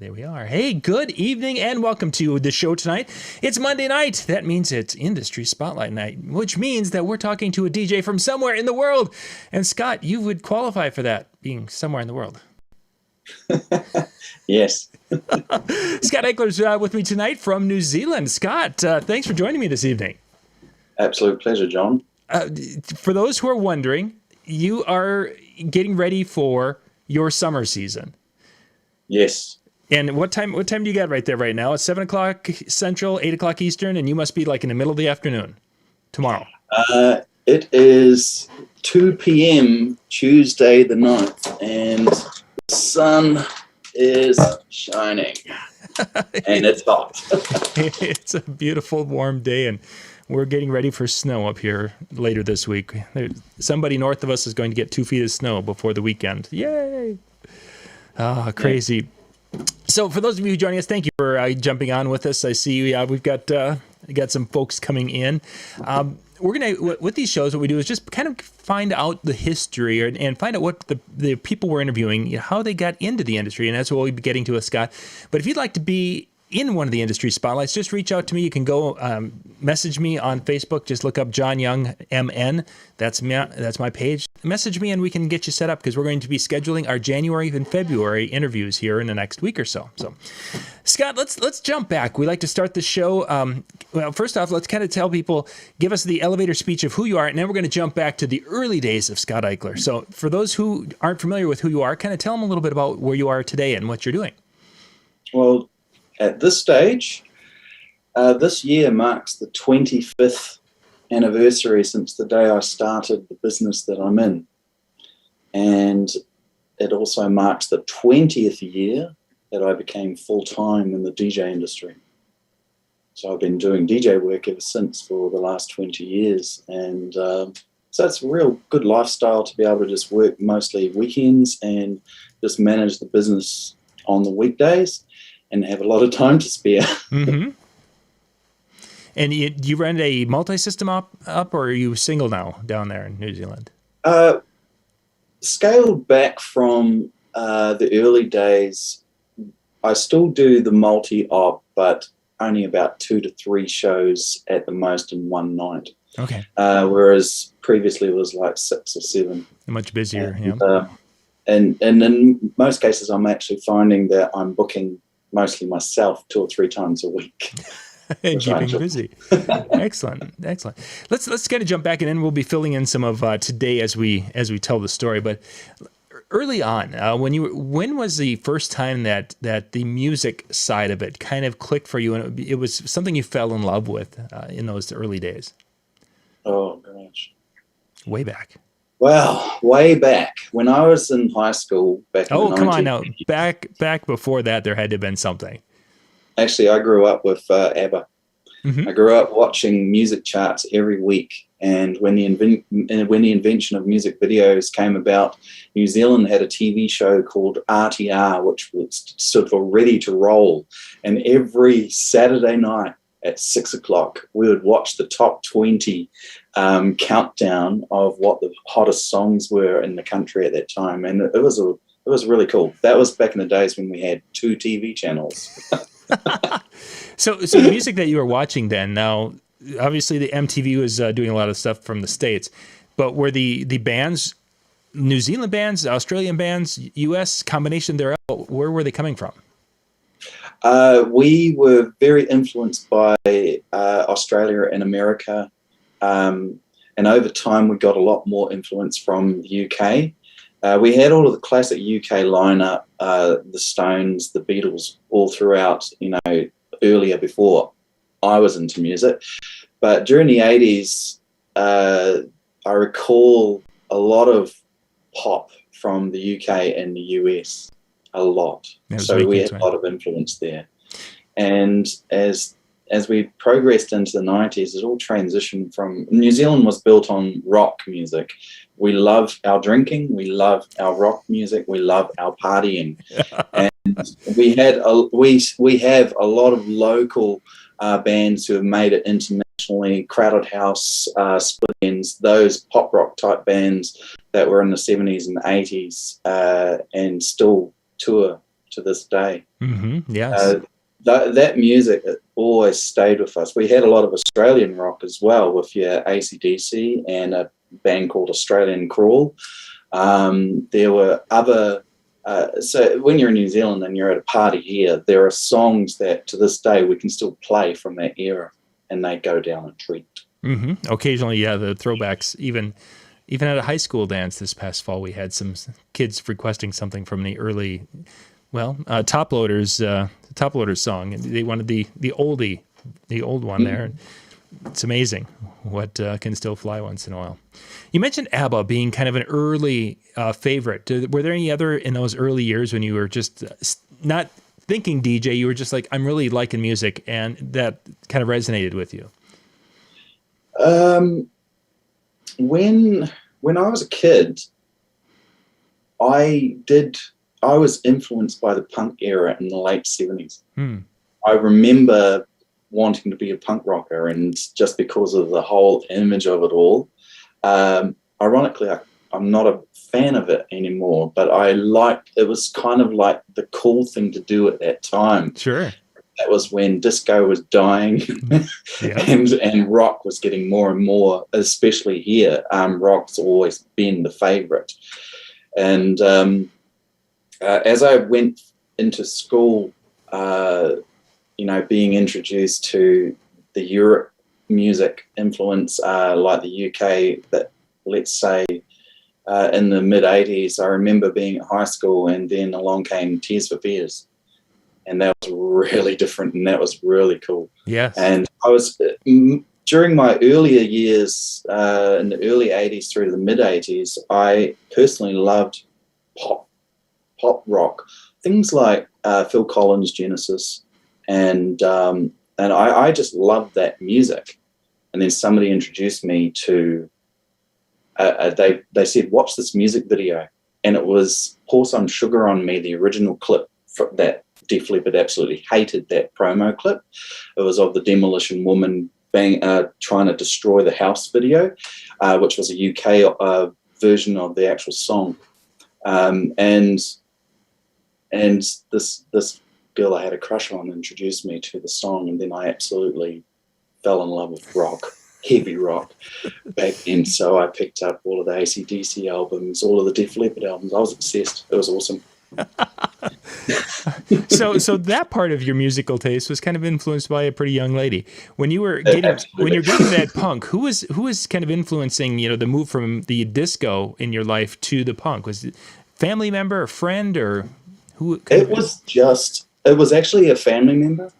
There we are. Hey, good evening and welcome to the show tonight. It's Monday night. That means it's Industry Spotlight night, which means that we're talking to a DJ from somewhere in the world. And Scott, you would qualify for that, being somewhere in the world. Yes. Scott Eichler's with me tonight from New Zealand. Scott, thanks for joining me this evening. Absolute pleasure, John. For those who are wondering, you are getting ready for your summer season. Yes. And what time do you got right there right now? It's 7 o'clock Central, 8 o'clock Eastern, and you must be like in the middle of the afternoon tomorrow. It is 2 p.m. Tuesday the 9th, and the sun is shining, and it's hot. It's a beautiful, warm day, and we're getting ready for snow up here later this week. Somebody north of us is going to get 2 feet of snow before the weekend. Yay! Crazy. Yeah. So for those of you joining us, thank you for jumping on with us. I see we've got some folks coming in. We're going to, with these shows, what we do is just kind of find out the history and find out what the people we're interviewing, how they got into the industry. And that's what we'll be getting to with Scott. But if you'd like to be in one of the industry spotlights, just reach out to me. You can go message me on Facebook. Just look up John Young MN. That's my page. Message me and we can get you set up because we're going to be scheduling our January and February interviews here in the next week or so. So, Scott, let's jump back. We like to start the show. Well, first off, let's kind of tell people, give us the elevator speech of who you are, and then we're going to jump back to the early days of Scott Eichler. So, for those who aren't familiar with who you are, kind of tell them a little bit about where you are today and what you're doing. Well, at this stage, this year marks the 25th anniversary since the day I started the business that I'm in. And it also marks the 20th year that I became full-time in the DJ industry. So I've been doing DJ work ever since for the last 20 years. And so it's a real good lifestyle to be able to just work mostly weekends and just manage the business on the weekdays and have a lot of time to spare. Mm-hmm. And you run a multi-system up, or are you single now down there in New Zealand? Scaled back from the early days. I still do the multi-op, but only about 2 to 3 shows at the most in one night. Okay. Whereas previously it was like 6 or 7. Much busier, and, yeah. And in most cases, I'm actually finding that I'm booking mostly myself 2 or 3 times a week. And keeping busy. Excellent. Let's kind of jump back in, and we'll be filling in some of today as we tell the story. But early on, when was the first time that the music side of it kind of clicked for you, and it was something you fell in love with in those early days? Oh gosh, way back. Well, way back when I was in high school. Come on now, back before that, there had to have been something. Actually, I grew up with ABBA. Mm-hmm. I grew up watching music charts every week, and when the invention of music videos came about, New Zealand had a TV show called RTR, which stood for Ready to Roll, and every Saturday night at 6 o'clock, we would watch the top 20 countdown of what the hottest songs were in the country at that time, and it was really cool. That was back in the days when we had 2 TV channels. So the music that you were watching then, now obviously the MTV was doing a lot of stuff from the States, but were the bands, New Zealand bands, Australian bands, US combination thereof, where were they coming from? We were very influenced by Australia and America, and over time we got a lot more influence from the UK. We had all of the classic UK lineup, the Stones, the Beatles, all throughout, earlier before I was into music. But during the 80s, I recall a lot of pop from the UK and the US, a lot. So we had a lot of influence there. And as we progressed into the 90s, it all transitioned from... New Zealand was built on rock music. We love our drinking, we love our rock music, we love our partying. And we have a lot of local bands who have made it internationally, Crowded House, Split Enz, those pop rock type bands that were in the 70s and 80s and still tour to this day. Yes. That music, it always stayed with us. We had a lot of Australian rock as well, with your AC/DC and a band called Australian Crawl. There were other. So when you're in New Zealand and you're at a party here, there are songs that to this day we can still play from that era, and they go down a treat. Occasionally, yeah, the throwbacks. Even at a high school dance this past fall, we had some kids requesting something from the early, Top Loaders song. They wanted the old one there. It's amazing what can still fly once in a while. You mentioned ABBA being kind of an early favorite. Were there any other in those early years when you were just not thinking DJ, you were just like, I'm really liking music, and that kind of resonated with you? When I was a kid, I was influenced by the punk era in the late 70s. I remember wanting to be a punk rocker, and just because of the whole image of it all. Ironically, I'm not a fan of it anymore, but it was kind of like the cool thing to do at that time. Sure. That was when disco was dying and rock was getting more and more, especially here. Rock's always been the favorite. And as I went into school, being introduced to the Europe music influence, like the UK, that let's say in the mid 80s, I remember being at high school, and then along came Tears for Fears, and that was really different, and that was really cool. Yes. And I was during my earlier years in the early 80s through the mid 80s, I personally loved pop rock, things like Phil Collins, Genesis, and I just loved that music. And then somebody introduced me to, they said, watch this music video. And it was Pour Some Sugar on Me, the original clip that Def Leppard absolutely hated, that promo clip. It was of the Demolition Woman trying to destroy the house video, which was a UK version of the actual song. And this girl I had a crush on introduced me to the song, and then I absolutely fell in love with rock, heavy rock back then. So I picked up all of the AC/DC albums, all of the Def Leppard albums. I was obsessed. It was awesome. So that part of your musical taste was kind of influenced by a pretty young lady. When you're getting that punk, who was kind of influencing, the move from the disco in your life to the punk? Was it family member, a friend, or who? It was actually a family member,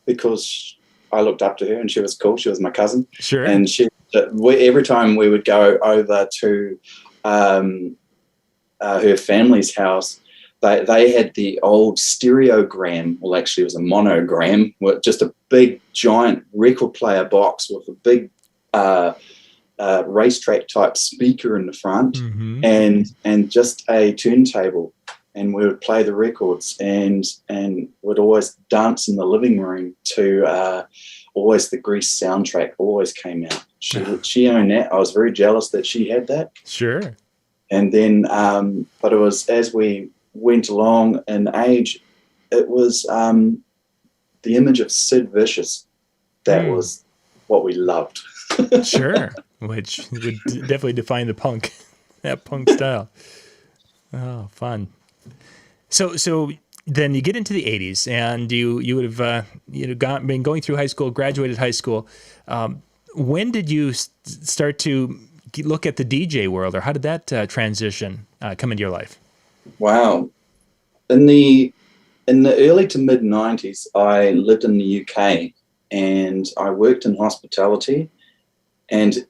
because I looked up to her and she was cool. She was my cousin. Sure. And every time we would go over to her family's house, they had the old stereogram. Well, actually, it was a monogram with just a big, giant record player box with a big racetrack type speaker in the front, and just a turntable. And we would play the records, and would always dance in the living room to always the Grease soundtrack always came out. She owned that. I was very jealous that she had that. Sure. And then, but it was as we went along in age, it was the image of Sid Vicious. That was what we loved. Sure. Which would definitely define the punk, that punk style. Oh, fun. So then you get into the 80s, and you would have been going through high school, graduated high school. When did you start to look at the DJ world, or how did that transition come into your life? Wow. In the early to mid 90s, I lived in the UK, and I worked in hospitality, and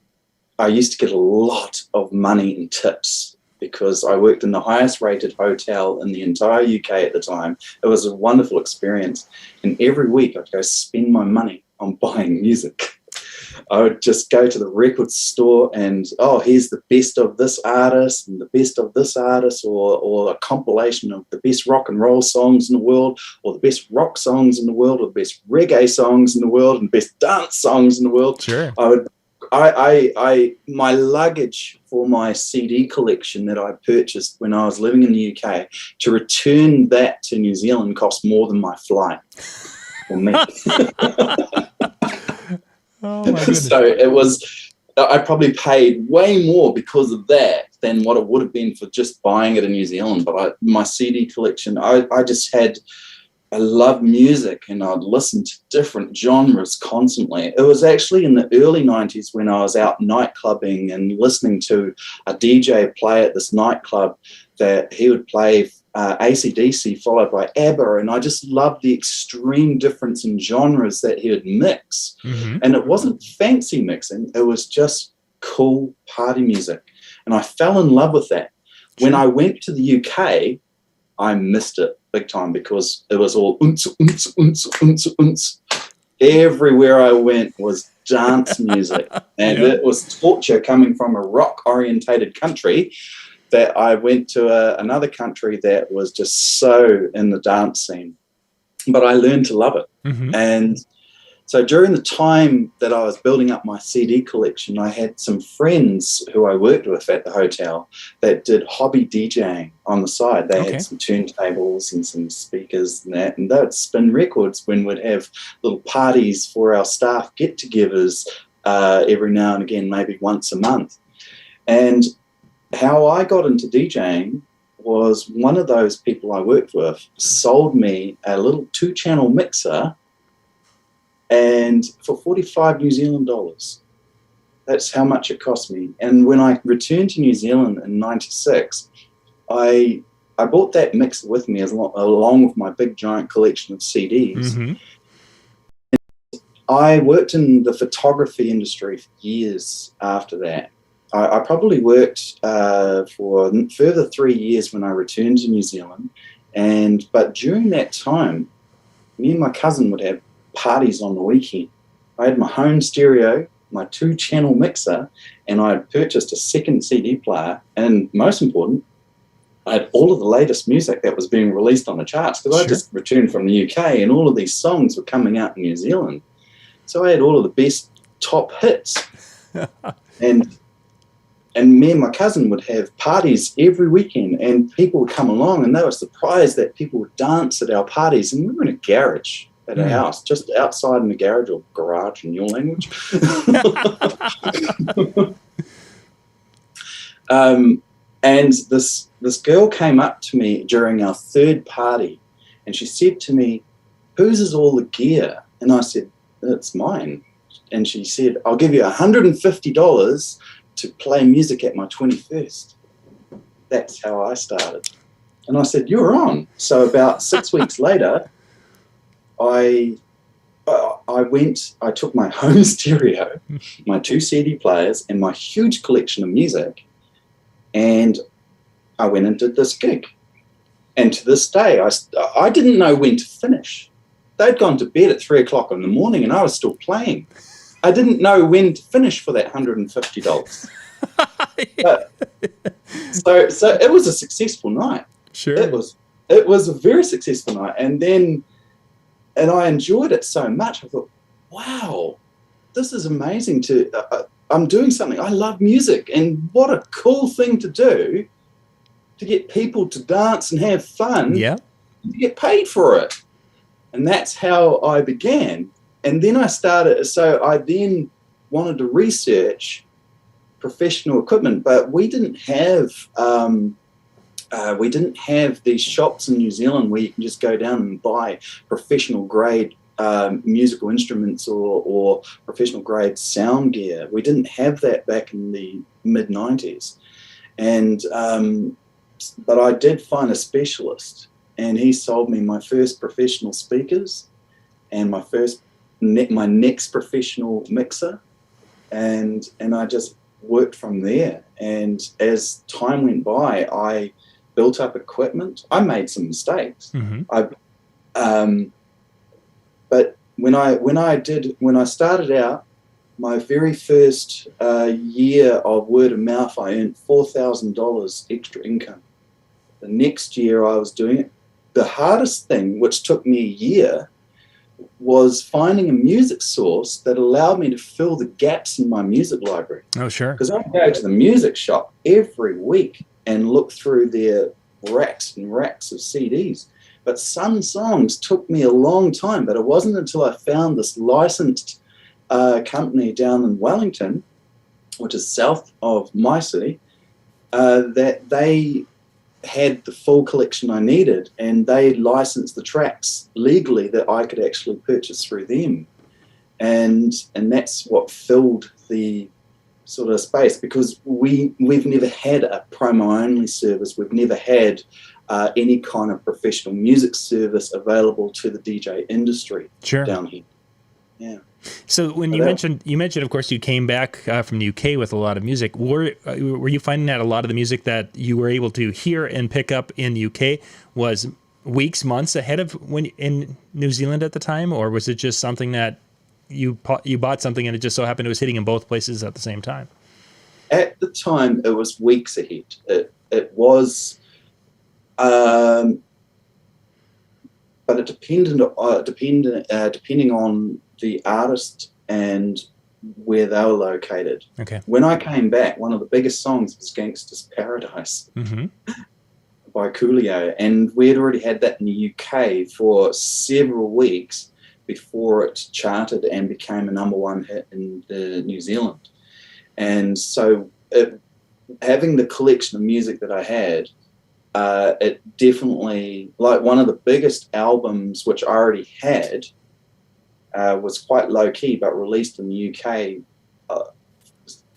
I used to get a lot of money in tips, because I worked in the highest rated hotel in the entire UK at the time. It was a wonderful experience. And every week I'd go spend my money on buying music. I would just go to the record store and, here's the best of this artist and the best of this artist, or a compilation of the best rock and roll songs in the world, or the best rock songs in the world, or the best reggae songs in the world, and best dance songs in the world. Sure. I would my luggage for my CD collection that I purchased when I was living in the UK, to return that to New Zealand cost more than my flight for me. Oh my goodness. So it was, I probably paid way more because of that than what it would have been for just buying it in New Zealand. But my CD collection, I just had, I love music, and I'd listen to different genres constantly. It was actually in the early 90s when I was out nightclubbing and listening to a DJ play at this nightclub, that he would play AC/DC followed by ABBA, and I just loved the extreme difference in genres that he would mix. And it wasn't fancy mixing, it was just cool party music, and I fell in love with that. When I went to the UK, I missed it big time, because it was all unts, unts, unts, unts, unts. Everywhere I went was dance music, and it was torture coming from a rock-orientated country, that I went to another country that was just so in the dance scene. But I learned to love it. And so during the time that I was building up my CD collection, I had some friends who I worked with at the hotel that did hobby DJing on the side. They had some turntables and some speakers and that, and they would spin records when we'd have little parties for our staff get-togethers every now and again, maybe once a month. And how I got into DJing was one of those people I worked with sold me a little 2-channel mixer, and for 45 New Zealand dollars. That's how much it cost me. And when I returned to New Zealand in 96, I brought that mixer with me along with my big giant collection of CDs. I worked in the photography industry for years after that. I probably worked for a further 3 years when I returned to New Zealand. But during that time, me and my cousin would have parties on the weekend. I had my home stereo, my 2-channel mixer, and I had purchased a second CD player. And most important, I had all of the latest music that was being released on the charts, because I just returned from the UK and all of these songs were coming out in New Zealand. So I had all of the best top hits. And me and my cousin would have parties every weekend, and people would come along and they were surprised that people would dance at our parties. And we were in a garage at our house, just outside in the garage, or garage in your language. And this girl came up to me during our third party, and she said to me, "Whose is all the gear?" And I said, "It's mine." And she said, "I'll give you $150 to play music at my 21st. That's how I started. And I said, "You're on." So about 6 weeks later, I took my home stereo, my 2 CD players, and my huge collection of music, and I went and did this gig. And to this day, I didn't know when to finish. They'd gone to bed at 3 o'clock in the morning, and I was still playing. I didn't know when to finish for that $150. So it was a successful night. Sure. It was a very successful night. And I enjoyed it so much. I thought, wow, this is amazing. I'm doing something. I love music, and what a cool thing to do, to get people to dance and have fun. Yeah. To get paid for it. And that's how I began. And then I then wanted to research professional equipment, but we didn't have these shops in New Zealand where you can just go down and buy professional grade musical instruments or professional grade sound gear. We didn't have that back in the mid 90s. But I did find a specialist, and he sold me my first professional speakers and my next professional mixer, and I just worked from there. And as time went by, I built up equipment. I made some mistakes. But when I started out, my very first year of word of mouth, I earned $4,000 extra income. The next year I was doing it. The hardest thing, which took me a year, was finding a music source that allowed me to fill the gaps in my music library. Oh, sure. Because I go to the music shop every week and look through their racks and racks of CDs. But some songs took me a long time, but it wasn't until I found this licensed company down in Wellington, which is south of my city, that they had the full collection I needed, and they licensed the tracks legally that I could actually purchase through them. And that's what filled the sort of space, because we've never had a promo-only service. We've never had any kind of professional music service available to the DJ industry down here. Yeah. So when you mentioned, of course, you came back from the UK with a lot of music. Were you finding that a lot of the music that you were able to hear and pick up in the UK was weeks, months ahead of when in New Zealand at the time, or was it just something that you bought something and it just so happened it was hitting in both places at the same time? At the time, it was weeks ahead. It was, but it depending on the artist and where they were located. Okay. When I came back, one of the biggest songs was Gangsta's Paradise by Coolio, and we had already had that in the UK for several weeks before it charted and became a #1 hit in New Zealand. And so having the collection of music that I had, it definitely, like one of the biggest albums which I already had, was quite low-key but released in the UK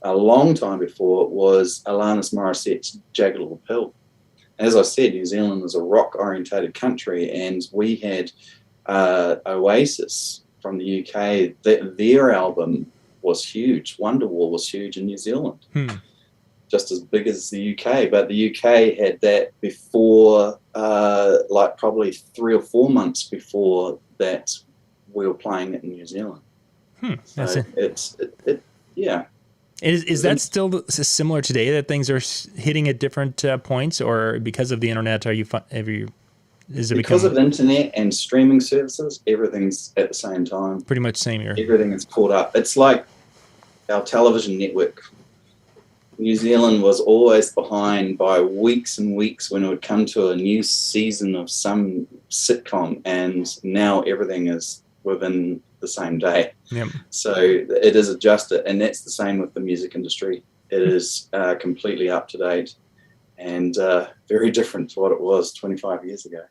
a long time before, was Alanis Morissette's Jagged Little Pill. As I said, New Zealand is a rock-orientated country, and we had Oasis from the UK. Their album was huge. Wonderwall was huge in New Zealand, just as big as the UK. But the UK had that before, like probably 3 or 4 months before that, we were playing it in New Zealand. So yeah. Is that still similar today, that things are hitting at different points, or because of the internet, because of internet and streaming services, everything's at the same time? Pretty much same here. Everything is caught up. It's like our television network. New Zealand was always behind by weeks and weeks when it would come to a new season of some sitcom, and now everything is within the same day. Yep. So it is adjusted, and that's the same with the music industry. It is completely up to date and very different to what it was 25 years ago.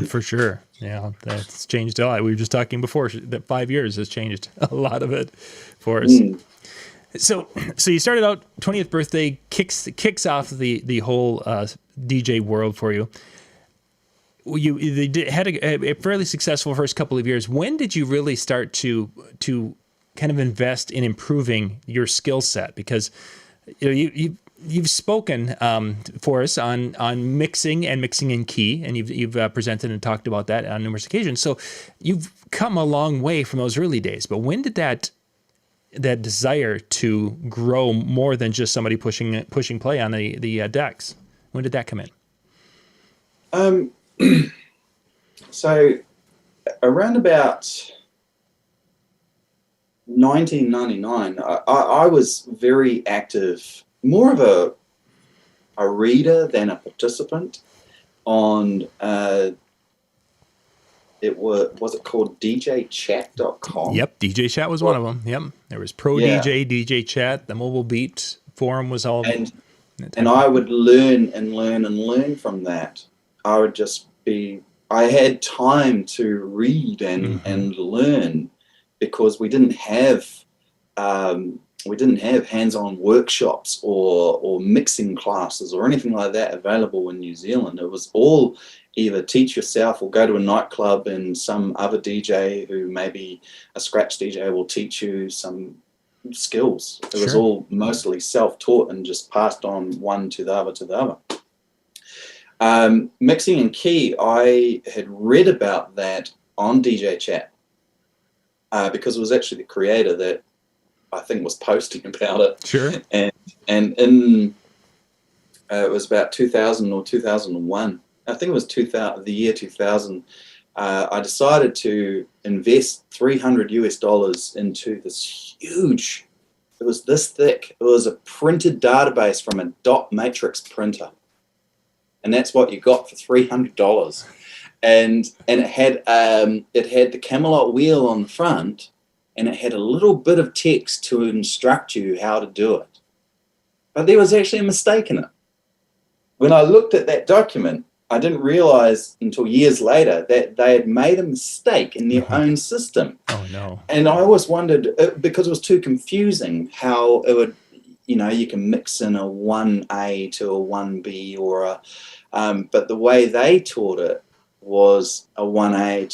For sure. Yeah, that's changed a lot. We were just talking before that 5 years has changed a lot of it for us. So you started out, 20th birthday kicks off the whole DJ world for you. They had a fairly successful first couple of years. When did you really start to kind of invest in improving your skill set? Because you've spoken for us on mixing and mixing in key, and you've presented and talked about that on numerous occasions. So you've come a long way from those early days. But when did that desire to grow more than just somebody pushing play on the decks, when did that come in? So around about 1999, I was very active, more of a reader than a participant on was it called DJChat.com? Yep, DJ Chat was one of them. Yep, there was Pro DJ, DJ Chat, the Mobile Beat forum was all. And I would learn from that. I had time to read and learn, because we didn't have hands-on workshops or mixing classes or anything like that available in New Zealand. It was all either teach yourself or go to a nightclub and some other DJ who maybe a scratch DJ will teach you some skills. It was all mostly self-taught and just passed on one to the other. Mixing and key, I had read about that on DJ Chat because it was actually the creator that I think was posting about it. Sure. And in it was about 2000 or 2001. I think it was the year 2000. I decided to invest $300 into this huge, it was this thick, it was a printed database from a dot matrix printer. And that's what you got for $300. And it had the Camelot wheel on the front, and it had a little bit of text to instruct you how to do it. But there was actually a mistake in it. When I looked at that document, I didn't realize until years later that they had made a mistake in their own system. Oh, no. And I always wondered, because it was too confusing, how it would, you can mix in a 1A to a 1B or a, but the way they taught it was a 1A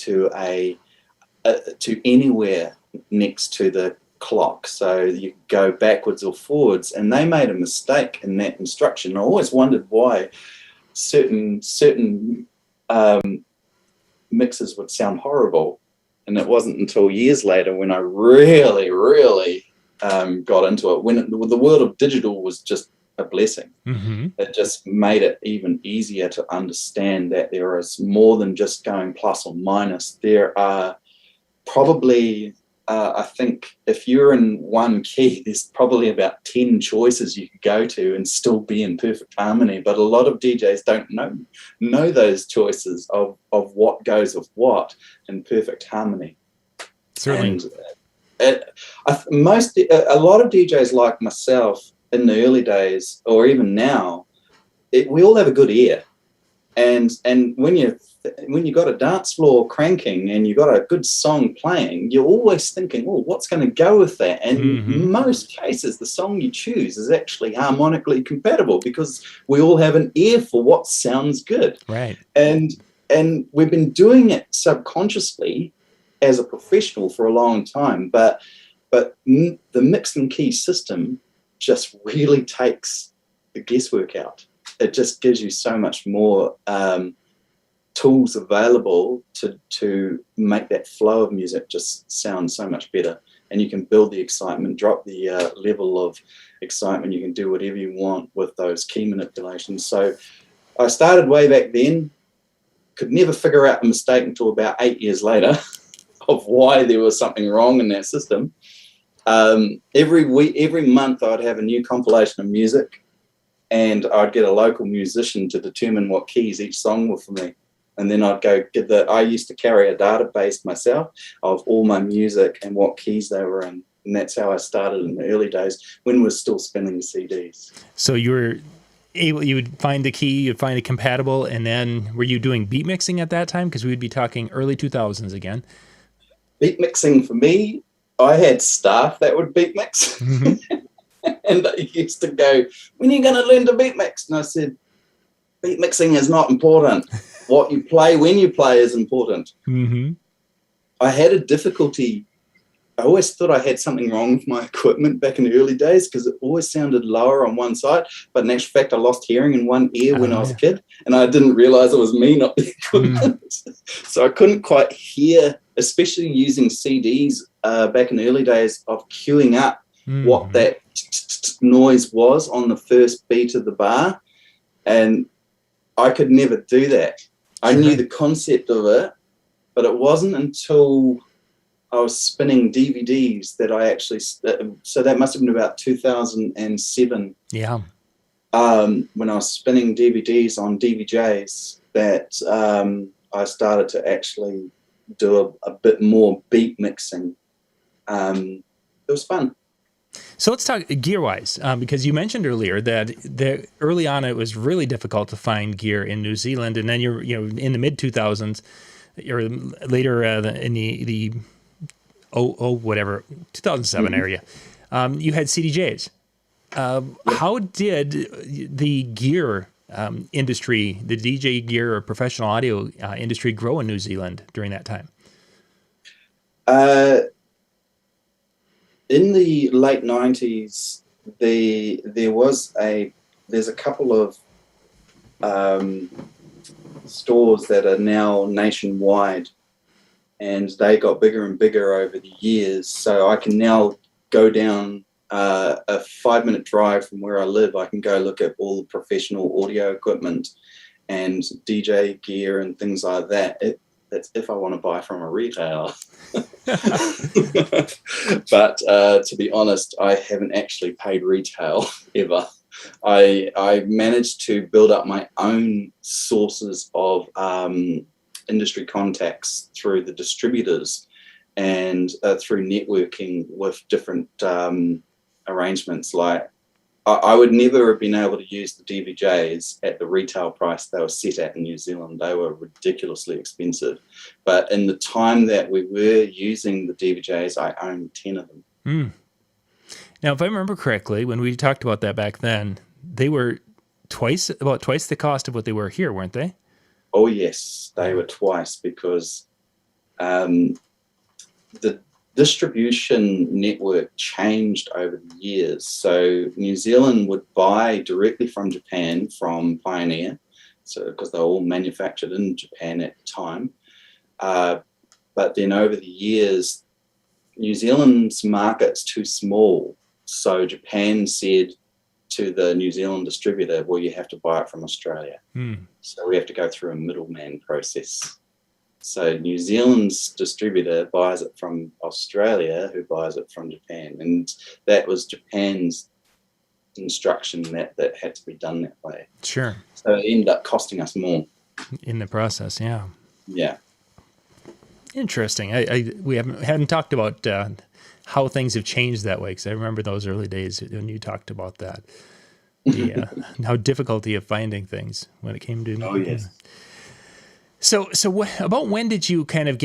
to anywhere next to the clock. So you go backwards or forwards, and they made a mistake in that instruction. I always wondered why certain mixes would sound horrible, and it wasn't until years later when I really got into it, when the world of digital was just a blessing. Mm-hmm. It just made it even easier to understand that there is more than just going plus or minus. There are probably I think if you're in one key, there's probably about 10 choices you could go to and still be in perfect harmony. But a lot of DJs don't know those choices of what goes with what in perfect harmony. Certainly. And a lot of DJs like myself in the early days, or even now, we all have a good ear. And when you got a dance floor cranking and you got a good song playing, you're always thinking, oh, what's going to go with that? And in most cases, the song you choose is actually harmonically compatible because we all have an ear for what sounds good. Right. And we've been doing it subconsciously as a professional for a long time, but the mix and key system just really takes the guesswork out. It just gives you so much more tools available to make that flow of music just sound so much better. And you can build the excitement, drop the level of excitement. You can do whatever you want with those key manipulations. So I started way back then, could never figure out the mistake until about 8 years later of why there was something wrong in that system. Every month I'd have a new compilation of music, and I'd get a local musician to determine what keys each song were for me. And then I'd go I used to carry a database myself of all my music and what keys they were in. And that's how I started in the early days when we were still spinning CDs. So you would find the key, you'd find it compatible, and then were you doing beat mixing at that time? Because we would be talking early 2000s again. Beat mixing for me, I had staff that would beat mix. Mm-hmm. And they used to go, when are you going to learn to beat mix? And I said, beat mixing is not important. What you play when you play is important. Mm-hmm. I had a difficulty. I always thought I had something wrong with my equipment back in the early days because it always sounded lower on one side. But in actual fact, I lost hearing in one ear when I was a kid. And I didn't realize it was me, not the equipment. So I couldn't quite hear, especially using CDs back in the early days of queuing up what that noise was on the first beat of the bar. And I could never do that. I knew the concept of it, but it wasn't until I was spinning DVDs that I actually, so that must have been about 2007. Yeah. When I was spinning DVDs on DVJs that I started to actually do a bit more beat mixing. It was fun. So let's talk gear-wise, because you mentioned earlier that early on it was really difficult to find gear in New Zealand, and then you're in the mid 2000s or later in the 2007 area, you had CDJs. How did the gear industry, the DJ gear or professional audio industry, grow in New Zealand during that time? In the late 90s, there's a couple of stores that are now nationwide, and they got bigger and bigger over the years. So I can now go down a 5-minute drive from where I live. I can go look at all the professional audio equipment and DJ gear and things like that. that's if I want to buy from a retailer. But to be honest, I haven't actually paid retail ever. I managed to build up my own sources of industry contacts through the distributors and through networking with different arrangements. Like I would never have been able to use the DVJs at the retail price they were set at in New Zealand. They were ridiculously expensive. But in the time that we were using the DVJs, I owned 10 of them. Mm. Now, if I remember correctly, when we talked about that back then, they were about twice the cost of what they were here, weren't they? Oh, yes, they were twice, because the distribution network changed over the years. So New Zealand would buy directly from Japan, from Pioneer, so because they were all manufactured in Japan at the time. But then over the years, New Zealand's market's too small. So Japan said to the New Zealand distributor, well, you have to buy it from Australia. So we have to go through a middleman process. So New Zealand's distributor buys it from Australia, who buys it from Japan. And that was Japan's instruction that had to be done that way. Sure. So it ended up costing us more. In the process, yeah. Yeah. Interesting. We hadn't talked about how things have changed that way, because I remember those early days when you talked about that. How difficulty of finding things when it came to... Oh, yes. So about when did you kind of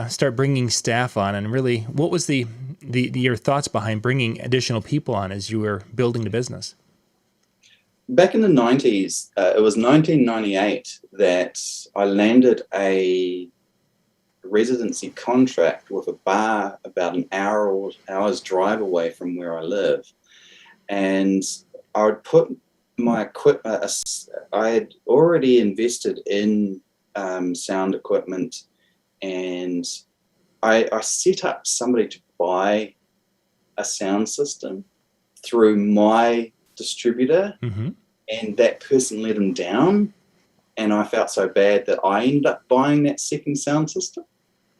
start bringing staff on, and really what was your thoughts behind bringing additional people on as you were building the business? Back in the 90s, it was 1998 that I landed a residency contract with a bar about an hour's drive away from where I live. And I would put my equipment, I had already invested in sound equipment, and I set up somebody to buy a sound system through my distributor, and that person let him down, and I felt so bad that I ended up buying that second sound system.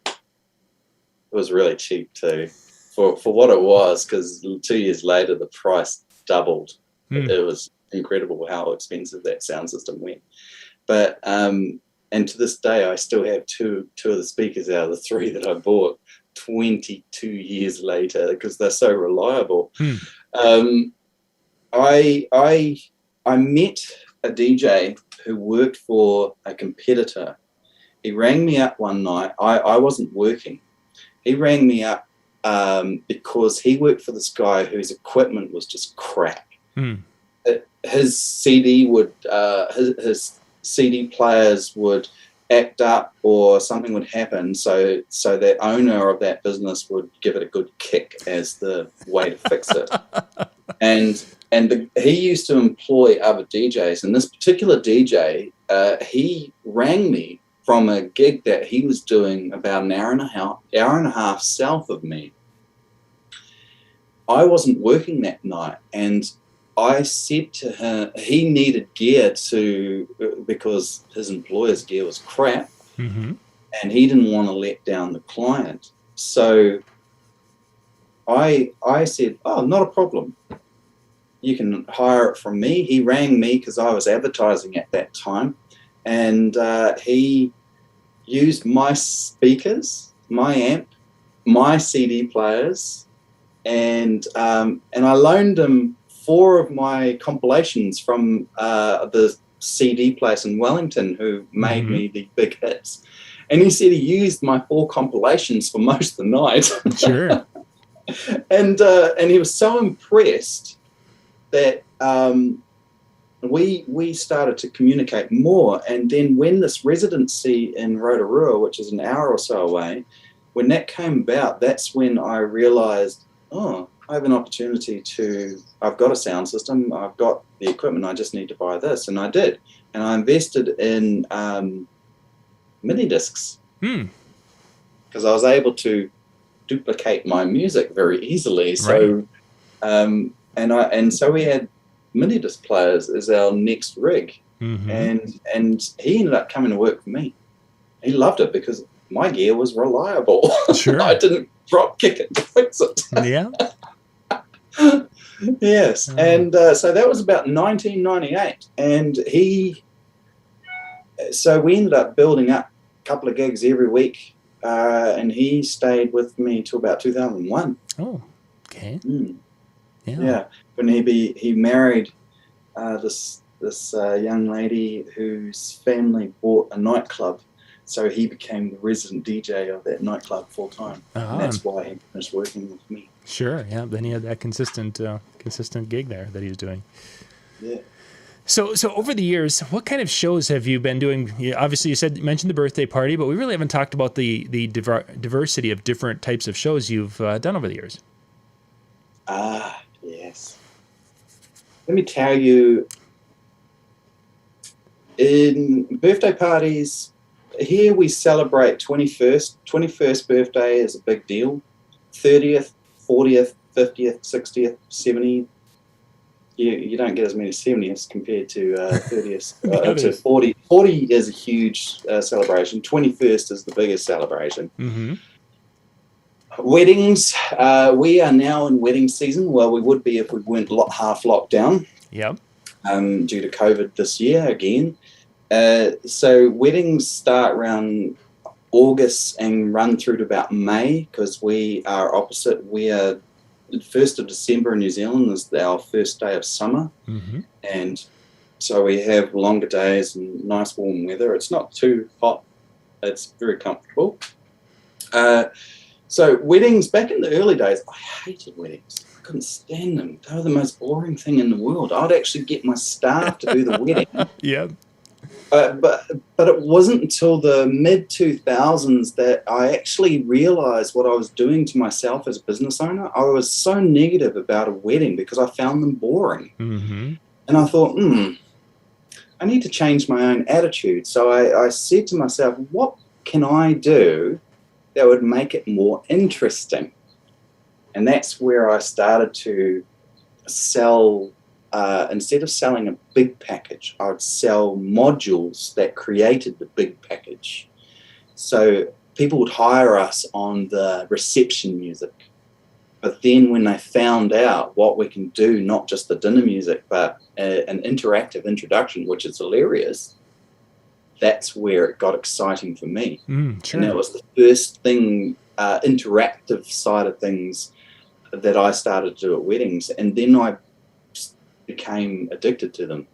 It was really cheap too for what it was, because 2 years later the price doubled. It was incredible how expensive that sound system went. But and to this day, I still have two of the speakers out of the 3 that I bought 22 years later, because they're so reliable. I met a DJ who worked for a competitor. He rang me up one night. I wasn't working. He rang me up because he worked for this guy whose equipment was just crap. His CD his CD players would act up, or something would happen, so the owner of that business would give it a good kick as the way to fix it. He used to employ other DJs, and this particular DJ, he rang me from a gig that he was doing about an hour and a half south of me. I wasn't working that night, and I said to him, he needed gear because his employer's gear was crap, and he didn't want to let down the client. So I said, oh, not a problem. You can hire it from me. He rang me because I was advertising at that time, and he used my speakers, my amp, my CD players, and I loaned him 4 of my compilations from the CD place in Wellington who made me the big hits. And he said he used my 4 compilations for most of the night. Sure. And he was so impressed that we started to communicate more. And then when this residency in Rotorua, which is an hour or so away, when that came about, that's when I realized, oh, I have an opportunity I've got a sound system, I've got the equipment, I just need to buy this. And I did. And I invested in mini discs, because I was able to duplicate my music very easily. So, right. So we had mini disc players as our next rig. And he ended up coming to work for me. He loved it because my gear was reliable. Sure. I didn't drop kick it to fix it. Yeah. Yes. Oh. And so that was about 1998. And so we ended up building up a couple of gigs every week. And he stayed with me till about 2001. Oh, okay. Yeah. When he married this young lady whose family bought a nightclub. So he became the resident DJ of that nightclub full time. And that's why he finished working with me. Sure, yeah. Then he had that consistent gig there that he was doing. Yeah. So over the years, what kind of shows have you been doing? Obviously, you mentioned the birthday party, but we really haven't talked about the diversity of different types of shows you've done over the years. Yes. Let me tell you, in birthday parties, here we celebrate 21st. 21st birthday is a big deal. 30th, 40th, 50th, 60th, 70th. You don't get as many 70ths compared to 30th. To 40. 40 is a huge celebration. 21st is the biggest celebration. Mm-hmm. Weddings. We are now in wedding season. Well, we would be if we weren't half locked down. Yep. Due to COVID this year again. So weddings start around August and run through to about May, because we are opposite. We are 1st of December in New Zealand is our first day of summer. Mm-hmm. And so we have longer days and nice warm weather. It's not too hot. It's very comfortable. So weddings, back in the early days, I hated weddings. I couldn't stand them. They were the most boring thing in the world. I'd actually get my staff to do the wedding. Yep. But it wasn't until the mid-2000s that I actually realized what I was doing to myself as a business owner. I was so negative about a wedding because I found them boring. Mm-hmm. And I thought, I need to change my own attitude. So I said to myself, what can I do that would make it more interesting? And that's where I started to sell. Instead of selling a big package, I would sell modules that created the big package. So people would hire us on the reception music. But then when they found out what we can do, not just the dinner music, but an interactive introduction, which is hilarious, that's where it got exciting for me. Sure. And that was the first thing, interactive side of things that I started to do at weddings. And then I became addicted to them.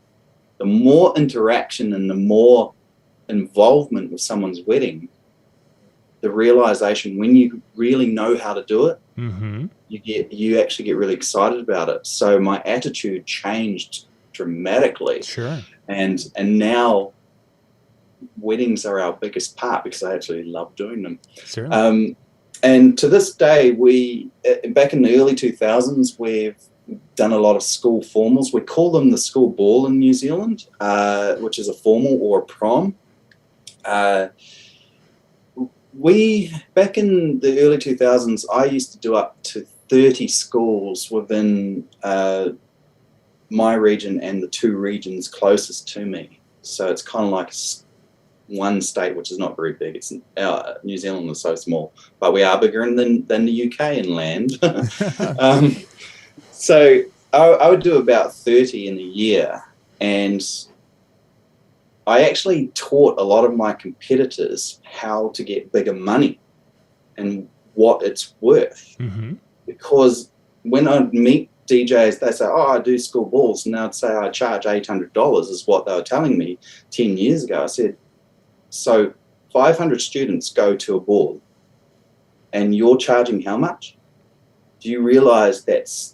The more interaction and the more involvement with someone's wedding, the realization when you really know how to do it, mm-hmm. you actually get really excited about it. So my attitude changed dramatically. Sure. And now weddings are our biggest part because I actually love doing them. Certainly. And to this day, back in the early 2000s, we've done a lot of school formals. We call them the school ball in New Zealand, which is a formal or a prom. Back in the early 2000s, I used to do up to 30 schools within my region and the 2 regions closest to me. So it's kind of like one state, which is not very big. It's New Zealand is so small, but we are bigger than the UK in land. So I would do about 30 in a year, and I actually taught a lot of my competitors how to get bigger money and what it's worth. Mm-hmm. Because when I'd meet DJs, they say, I do school balls, and I'd say I charge $800 is what they were telling me 10 years ago. I said, so 500 students go to a ball, and you're charging how much? Do you realize that's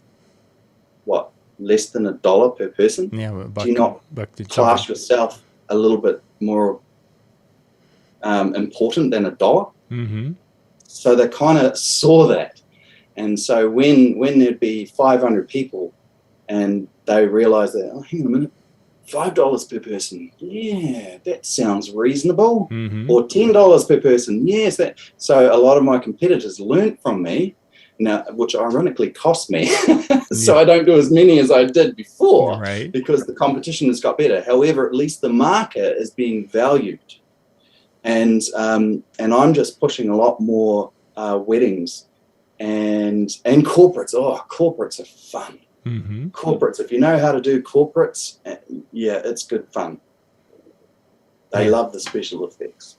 less than $1 per person? Yeah. Do you not class yourself a little bit more important than $1? Mm-hmm. So they kind of saw that. And so when there'd be 500 people and they realized that, hang on a minute, $5 per person, yeah, that sounds reasonable. Mm-hmm. Or $10 per person, yes. So a lot of my competitors learnt from me, now, which ironically cost me. So I don't do as many as I did before, right? Because the competition has got better. However, at least the market is being valued. and I'm just pushing a lot more weddings and corporates. Oh, corporates are fun. Mm-hmm. Corporates, if you know how to do corporates, yeah, it's good fun. They love the special effects.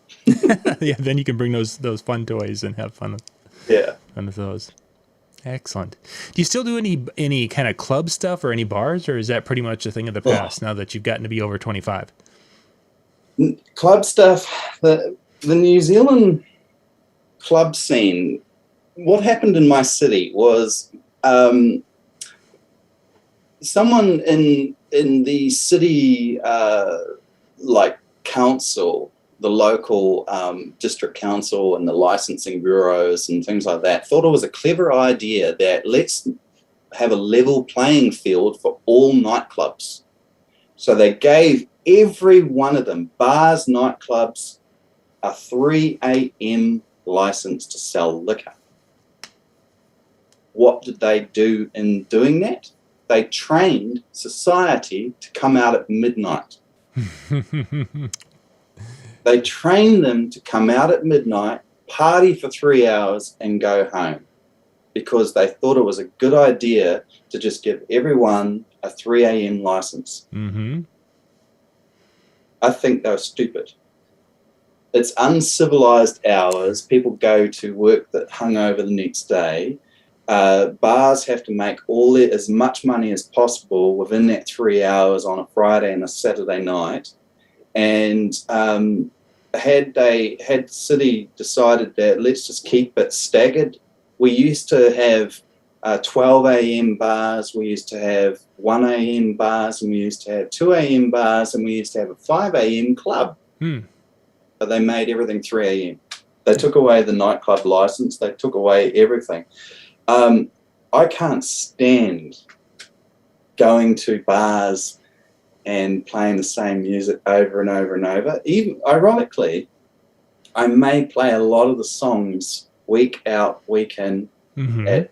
Yeah, then you can bring those fun toys and have fun with those. Excellent. Do you still do any kind of club stuff or any bars, or is that pretty much a thing of the past now that you've gotten to be over 25? Club stuff, the New Zealand club scene, what happened in my city was someone in the city like council, the local district council and the licensing bureaus and things like that, thought it was a clever idea that let's have a level playing field for all nightclubs. So they gave every one of them, bars, nightclubs, a 3 a.m. license to sell liquor. What did they do in doing that? They trained society to come out at midnight. They trained them to come out at midnight, party for 3 hours, and go home because they thought it was a good idea to just give everyone a 3 a.m. license. Mm-hmm. I think they were stupid. It's uncivilized hours. People go to work that hungover the next day. Bars have to make as much money as possible within that 3 hours on a Friday and a Saturday night. And had the city decided that let's just keep it staggered, we used to have 12 a.m. bars, we used to have 1 a.m. bars, and we used to have 2 a.m. bars, and we used to have a 5 a.m. club. But they made everything 3 a.m. They took away the nightclub license. They took away everything. I can't stand going to bars and playing the same music over and over and over. Even ironically, I may play a lot of the songs week out, week in at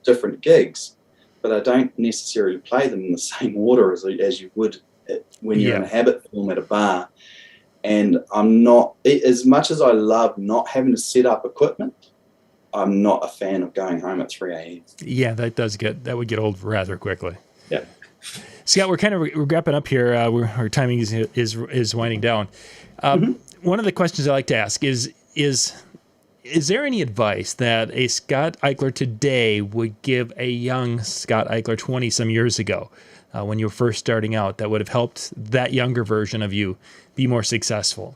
different gigs, but I don't necessarily play them in the same order as you would when you're in a habit form at a bar. And I'm not, as much as I love not having to set up equipment, I'm not a fan of going home at 3 a.m. Yeah, that would get old rather quickly. Yeah. Scott, we're wrapping up here. Our timing is winding down. One of the questions I like to ask is there any advice that a Scott Eichler today would give a young Scott Eichler 20 some years ago when you were first starting out that would have helped that younger version of you be more successful?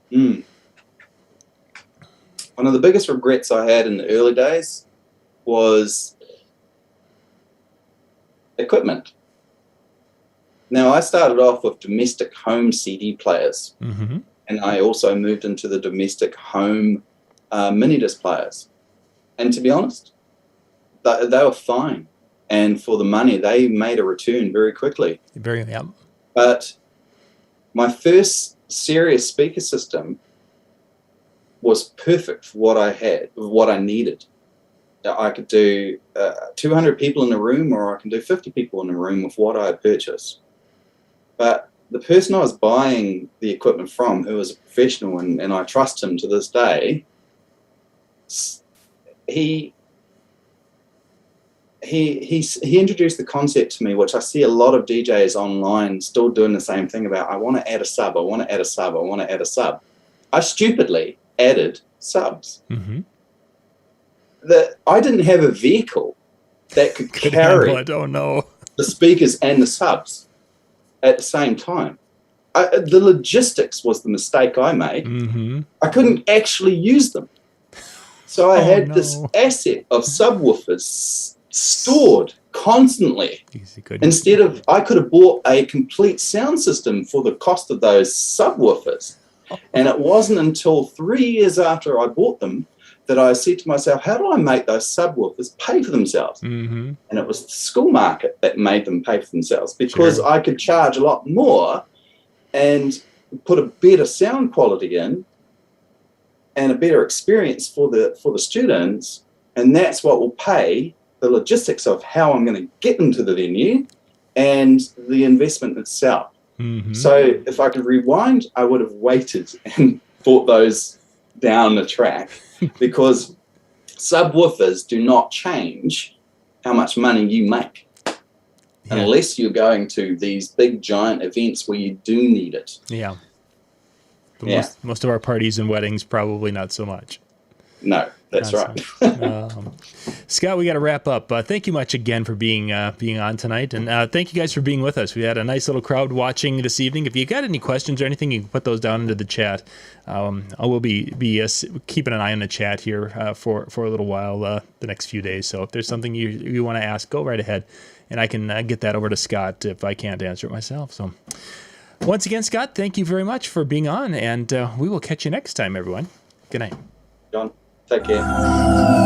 One of the biggest regrets I had in the early days was equipment. Now, I started off with domestic home CD players, and I also moved into the domestic home mini disc players. And to be honest, they were fine. And for the money, they made a return very quickly. But my first serious speaker system was perfect for what I had, what I needed. I could do 200 people in a room, or I can do 50 people in a room with what I purchased. But the person I was buying the equipment from, who was a professional, and I trust him to this day, he introduced the concept to me, which I see a lot of DJs online still doing the same thing about, I want to add a sub, I want to add a sub, I want to add a sub. I stupidly added subs. That I didn't have a vehicle that could carry the speakers and the subs at the same time. The logistics was the mistake I made. I couldn't actually use them. So I had this asset of subwoofers stored constantly. Instead of, I could have bought a complete sound system for the cost of those subwoofers. And it wasn't until 3 years after I bought them that I said to myself, how do I make those subwoofers pay for themselves? And it was the school market that made them pay for themselves, because I could charge a lot more and put a better sound quality in and a better experience for the students. And that's what will pay the logistics of how I'm going to get them to the venue and the investment itself. So if I could rewind, I would have waited and brought those down the track because subwoofers do not change how much money you make unless you're going to these big giant events where you do need it. Yeah. But most of our parties and weddings, probably not so much. No, that's right. Scott, we got to wrap up. Thank you much again for being on tonight, and thank you guys for being with us. We had a nice little crowd watching this evening. If you got any questions or anything, you can put those down into the chat. I will be keeping an eye on the chat here for a little while the next few days. So if there's something you want to ask, go right ahead, and I can get that over to Scott if I can't answer it myself. So once again, Scott, thank you very much for being on, and we will catch you next time, everyone. Good night. John, take care.